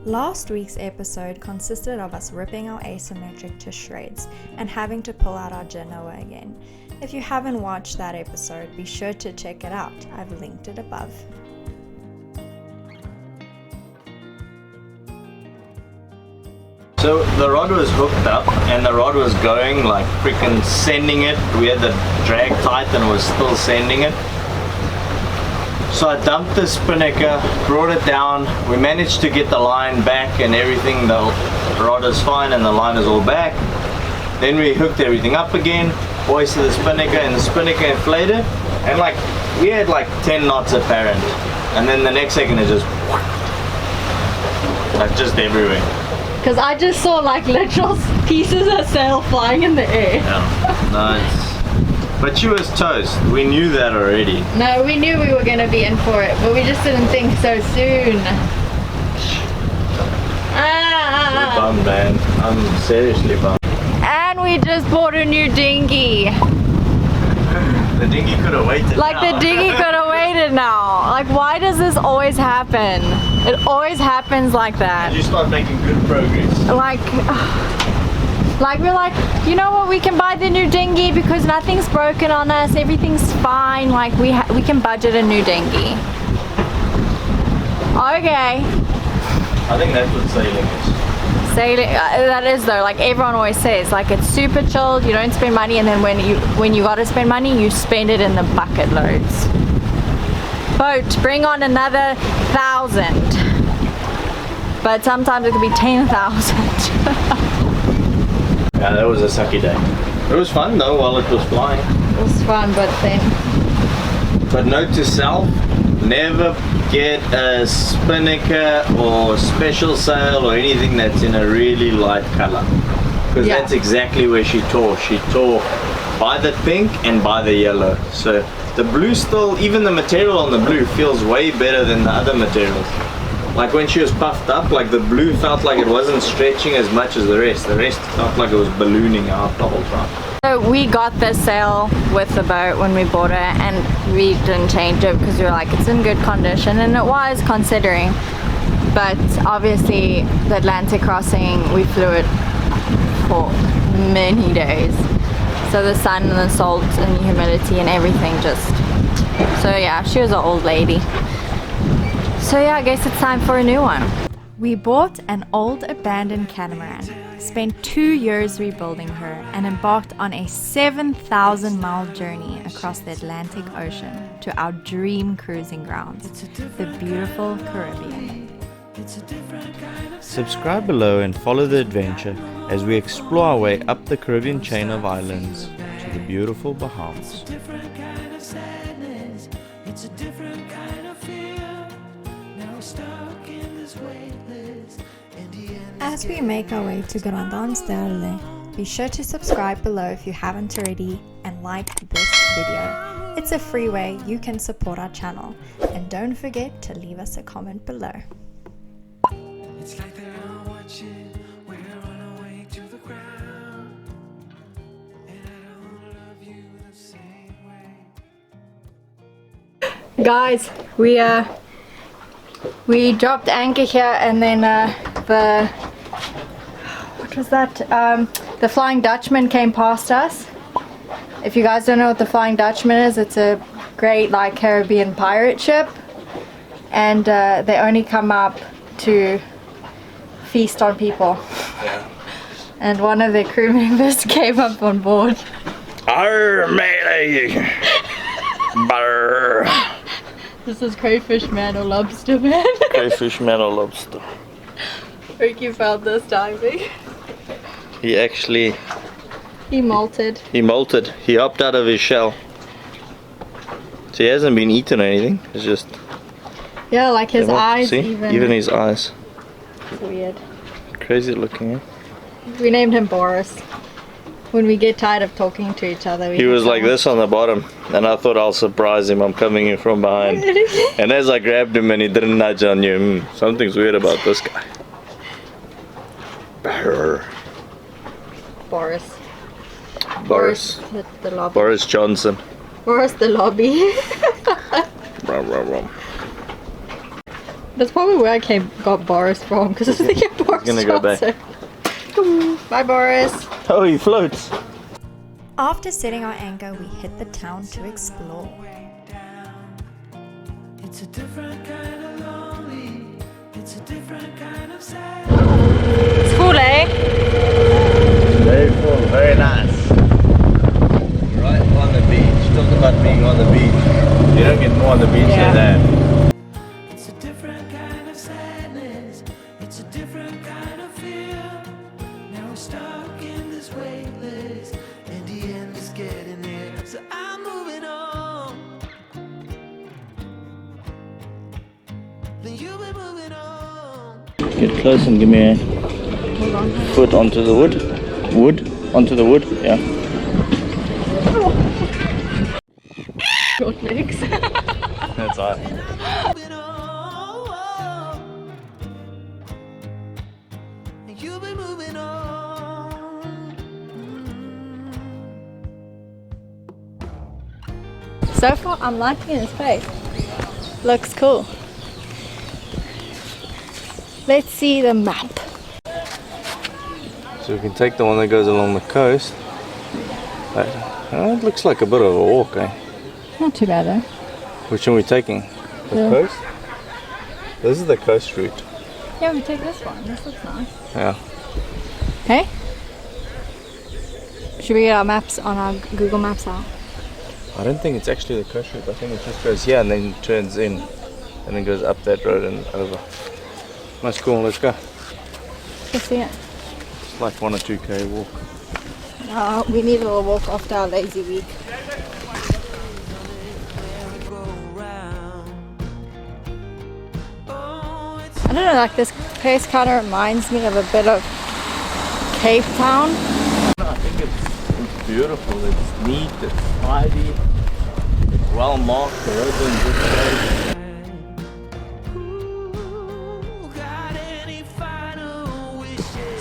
Last week's episode consisted of us ripping our asymmetric to shreds and having to pull out our genoa again. If you haven't watched that episode, be sure to check it out. I've linked it above. So the rod was hooked up and the rod was going, like freaking sending it. We had the drag tight and it was still sending it. So I dumped the spinnaker, brought it down. We managed to get the line back and everything. The rod is fine and the line is all back. Then we hooked everything up again, hoisted the spinnaker, and the spinnaker inflated. And like, we had like 10 knots apparent. And then the next second it just, like just everywhere. Because I just saw like literal pieces of sail flying in the air. Yeah, nice. But she was toast. We knew that already. No, we knew we were going to be in for it, but we just didn't think so soon. I'm bummed, man. I'm seriously bummed. And we just bought a new dinghy. The dinghy could have waited. Like now. the dinghy could have waited now. Like, why does this always happen? It always happens like that. And you start making good progress. Like we're like, you know what, we can buy the new dinghy because nothing's broken on us, everything's fine, like we can budget a new dinghy. Okay. I think that's what sailing is. Sailing, that is though, like everyone always says, like it's super chilled, you don't spend money, and then when you gotta spend money, you spend it in the bucket loads. Boat, bring on another 1,000. But sometimes it could be 10,000. Yeah, that was a sucky day. It was fun though while it was flying. It was fun, but then... But note to self, never get a spinnaker or special sail or anything that's in a really light color. Because that's exactly where she tore. She tore by the pink and by the yellow. So the blue still, even the material on the blue feels way better than the other materials. Like when she was puffed up, like the blue felt like it wasn't stretching as much as the rest. The rest felt like it was ballooning out the whole time. So we got this sail with the boat when we bought it, and we didn't change it because we were like, it's in good condition, and it was, considering. But obviously the Atlantic crossing, we flew it for many days. So the sun and the salt and the humidity and everything just... So yeah, she was an old lady. So yeah, I guess it's time for a new one. We bought an old abandoned catamaran, spent 2 years rebuilding her, and embarked on a 7,000-mile journey across the Atlantic Ocean to our dream cruising grounds, the beautiful Caribbean. Subscribe below and follow the adventure as we explore our way up the Caribbean chain of islands to the beautiful Bahamas. As we make our way to Grande Anse D'Arlet, be sure to subscribe below if you haven't already and like this video. It's a free way you can support our channel, and don't forget to leave us a comment below. It's like they're all watching, we're on our way to the ground, and I don't love you the same way. Guys, we dropped anchor here, and then what was that? The Flying Dutchman came past us. If you guys don't know what the Flying Dutchman is, it's a great like Caribbean pirate ship, and they only come up to feast on people. Yeah. And one of their crew members came up on board. Arr, matey! Brr. This is crayfish man or lobster man. Crayfish man or lobster. Ricky found this diving. He actually... He molted. He molted. He hopped out of his shell. So he hasn't been eaten or anything. It's just... Yeah, like his eyes see? Even his eyes. It's weird. Crazy looking, eh? We named him Boris. When we get tired of talking to each other, He was like this on the bottom, and I thought I'll surprise him. I'm coming in from behind. And as I grabbed him and he didn't nudge on you, something's weird about this guy. Brr. Boris. Boris. The lobby. Boris Johnson. Boris the lobby. Rum, rum, rum. That's probably where I got Boris from, because I was thinking Boris gonna go back. Johnson. Bye, Boris. Oh, he floats. After setting our anchor, we hit the town to explore. It's a different kind of lonely. It's a different kind of sad. It's cool, eh? Very cool, very nice. Right on the beach. Talk about being on the beach. You don't get more on the beach than that. It's a different kind of sadness. It's a different kind of fear. Now we're stuck in this waitlist, and the end is getting near. So I'm moving on. Then you'll be moving on. Get close and give me a foot onto the wood. Wood? Onto the wood? Yeah. Short legs. That's all right. Moving on. And you'll be moving on. So far, I'm liking this place. Looks cool. Let's see the map. So we can take the one that goes along the coast. It looks like a bit of a walk, eh? Not too bad though. Which one are we taking? The Yeah. coast? This is the coast route. Yeah, we take this one. This looks nice. Yeah. Hey? Should we get our maps on our Google Maps out? I don't think it's actually the coast route. I think it just goes here and then turns in and then goes up that road and over. That's cool. Let's go. Let's see it. It's like 1 or 2k walk. We need a little walk after our lazy week. I don't know, like this place kind of reminds me of a bit of Cape Town. I think it's beautiful. It's neat. It's tidy. It's well marked. The roads are in good shape.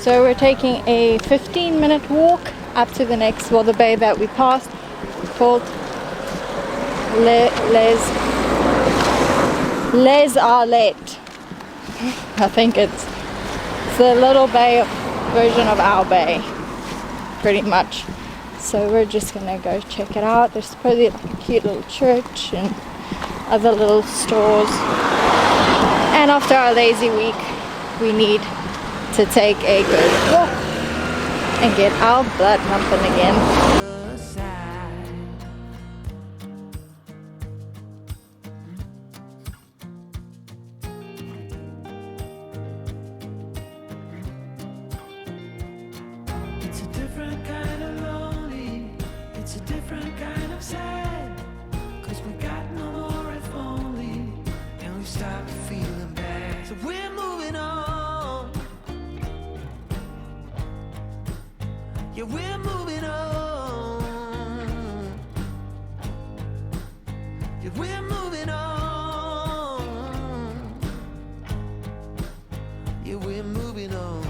So we're taking a 15-minute walk up to the next, well, the bay that we passed, called Les Arlet. I think it's the little bay version of our bay, pretty much. So we're just gonna go check it out. There's probably like a cute little church and other little stores. And after our lazy week, we need to take a good walk and get our blood pumping again. It's a different kind of lonely. It's a different kind of sad. 'Cause we got no more if only. And we stopped feeling bad. So we're moving on. Yeah, we're moving on. Yeah, we're moving on. Yeah, we're moving on.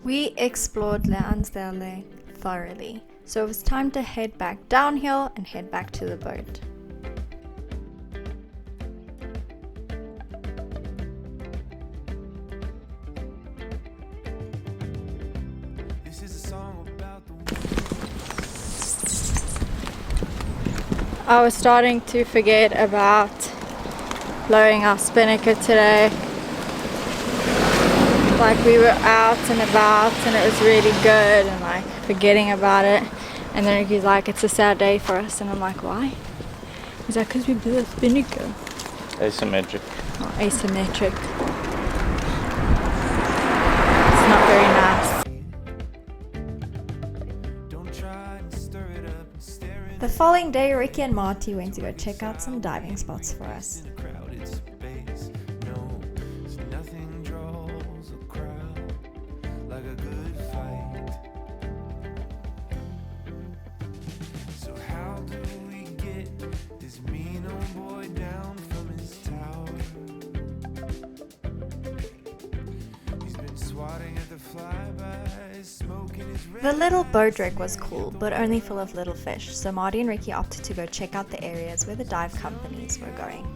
We explored Grande Anse D'Arlet thoroughly, so it was time to head back downhill and head back to the boat. This is a song about the I was starting to forget about blowing our spinnaker today. Like we were out and about and it was really good and like forgetting about it. And then he's like, it's a sad day for us. And I'm like, why? He's like, because we blew a spinnaker. Asymmetric. Oh, asymetric. It's not very nice. don't try and stir it up and stare in The following day, Ricky and Marty went to go check out some diving spots for us. the crowded space. No, so nothing draws a crowd like a good fight. So how do we get this mean old boy down from his tower? He's been swatting at the flybys, smoking his The little boat rig was cool, but only full of little fish, so Marty and Ricky opted to go check out the areas where the dive companies were going.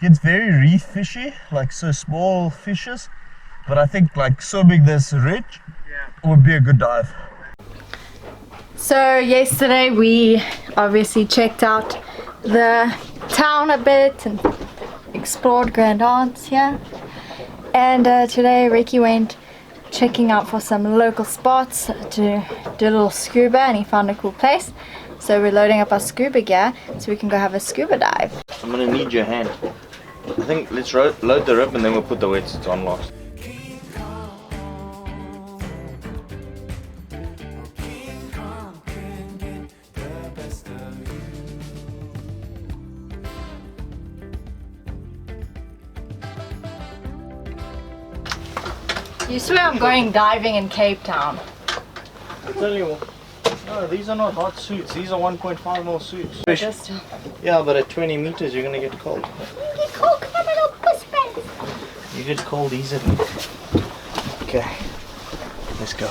Gets very reef fishy, like so small fishes, but I think like so big this ridge would be a good dive. So yesterday we obviously checked out the town a bit and explored Grande Anse here, and today Ricky went checking out for some local spots to do a little scuba, and he found a cool place. So we're loading up our scuba gear so we can go have a scuba dive. I'm gonna need your hand. I think let's load the rib and then we'll put the wetsuits on last. You swear I'm going diving in Cape Town. I'll tell you what. No, these are not hot suits. These are 1.5 mil suits. Just Yeah, but at 20 meters you're gonna get cold. You get cold easily. Okay, let's go.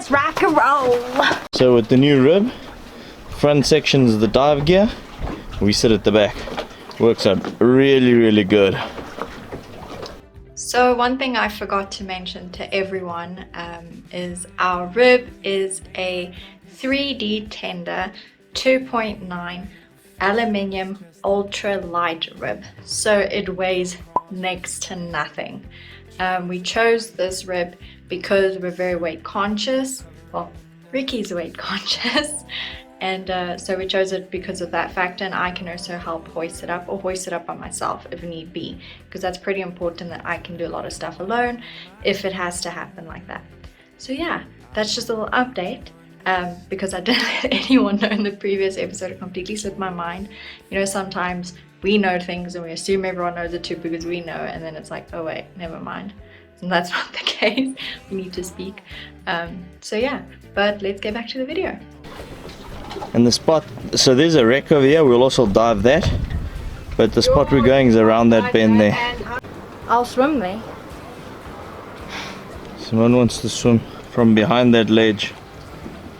let's rock and roll. So with the new rib, front section's the dive gear. We sit at the back. Works out really, really good. So one thing I forgot to mention to everyone is our rib is a 3D tender 2.9 aluminium ultra light rib, so it weighs next to nothing. We chose this rib because we're very weight conscious. Well, Ricky's weight conscious, and so we chose it because of that factor, and I can also help hoist it up, or hoist it up by myself if need be, because that's pretty important that I can do a lot of stuff alone if it has to happen like that. So yeah, that's just a little update. Because I didn't let anyone know in the previous episode, it completely slipped my mind. You know, sometimes we know things and we assume everyone knows it too because we know, and then it's like, oh wait, never mind. And that's not the case. We need to speak. So yeah, but let's get back to the video. And the spot, so there's a wreck over here, we'll also dive that. But the spot we're going is around that bend there. I'll swim there. Someone wants to swim from behind that ledge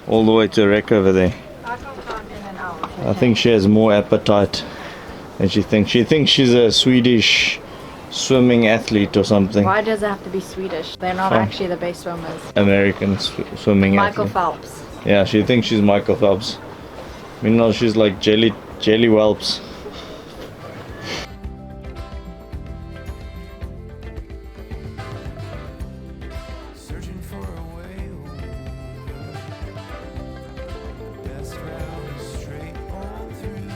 all the way to the wreck over there. I can climb in and out. I think she has more appetite than she thinks. She thinks she's a Swedish swimming athlete or something. Why does it have to be Swedish? They're not actually the best swimmers. American swimming Michael athlete. Phelps. Yeah, she thinks she's Michael Phelps. Meanwhile, she's like jelly whelps. Searching for a way over. Best route is straight on through.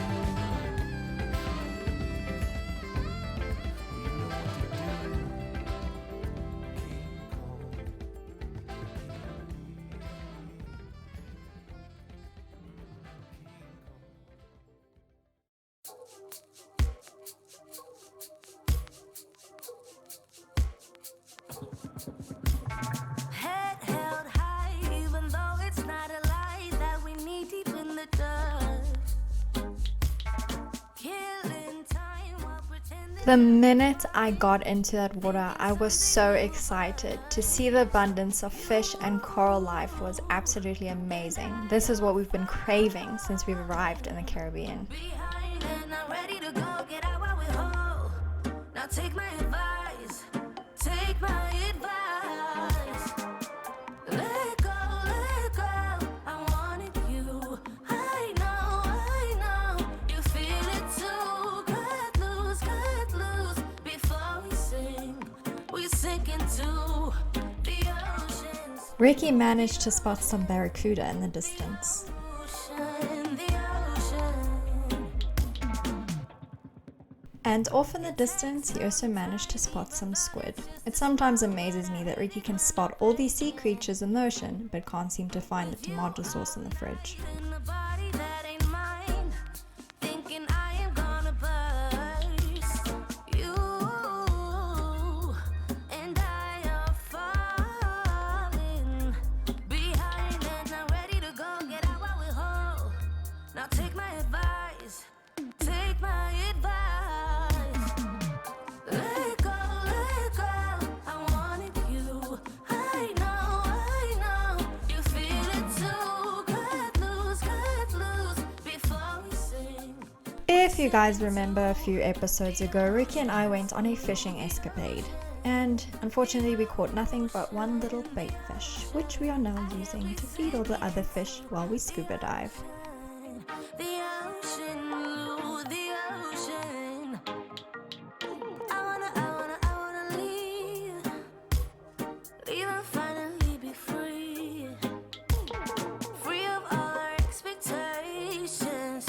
We know what to do. Keep calm. Head held high, even though it's not a lie that we need deep in the dust. Killing time while pretending. The minute I got into that water, I was so excited. To see the abundance of fish and coral life was absolutely amazing. This is what we've been craving since we've arrived in the Caribbean. Behind and I'm ready to go. Get out while we're whole. Now take my advice. Take my advice. Let go, let go. I wanted you. I know. You feel it too. Cut loose. Before we sink into the oceans. Ricky managed to spot some barracuda in the distance. And off in the distance, he also managed to spot some squid. It sometimes amazes me that Ricky can spot all these sea creatures in the ocean, but can't seem to find the tomato sauce in the fridge. In the body that ain't mine, thinking I am gonna burst. You and I are falling behind and I'm ready to go. Get out while we're whole. Now take my advice. Take my advice. Let go, let go. I wanted you. I know. You feel it too. Cut loose before we sing. If you guys remember a few episodes ago, Ricky and I went on a fishing escapade. And unfortunately we caught nothing but one little bait fish, which we are now using to feed all the other fish while we scuba dive. The ocean, blue, the ocean. I wanna leave and finally be free. Free of all our expectations.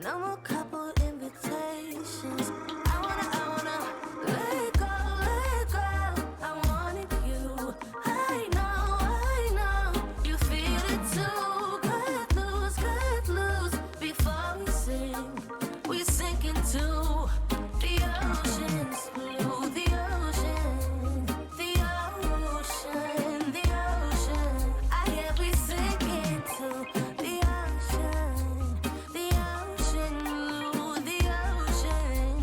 No more couple invitations. I wanna let go. I wanted you. I know. You feel it too. Cut loose before we sing. We sink into the ocean's blue. The ocean. I hear we sink into the ocean. The ocean blue. The ocean.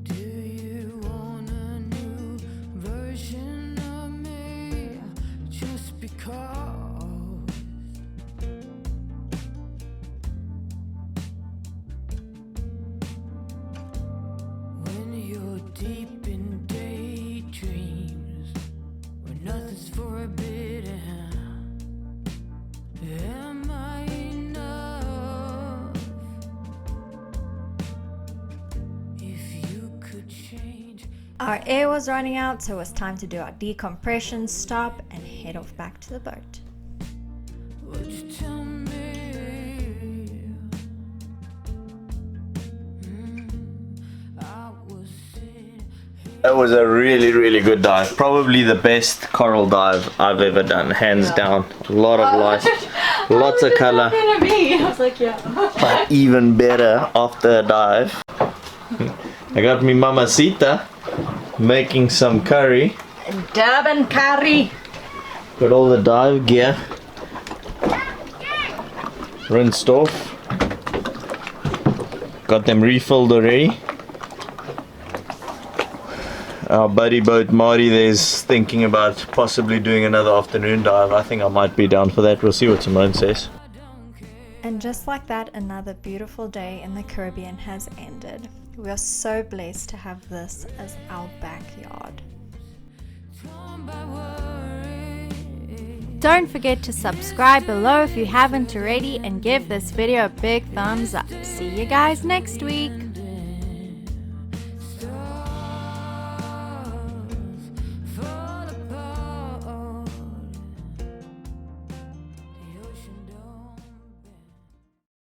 Do you want a new version of me just because? When you're deep in daydreams, where nothing's forbidden, am I enough? If you could change. Our air was running out, so it was time to do our decompression stop and head off back to the boat. Would you tell me? I was sitting That was a really good dive. Probably the best coral dive I've ever done, hands down. A lot of life, lots of color. I was like, yeah. But even better after a dive. I got me mamacita making some curry. Durban curry. Got all the dive gear rinsed off. Got them refilled already. Our buddy boat Marty there's thinking about possibly doing another afternoon dive. I think I might be down for that. We'll see what Simone says. And just like that, another beautiful day in the Caribbean has ended. We are so blessed to have this as our backyard. torn by worry. Don't forget to subscribe below if you haven't already and give this video a big thumbs up. See you guys next week.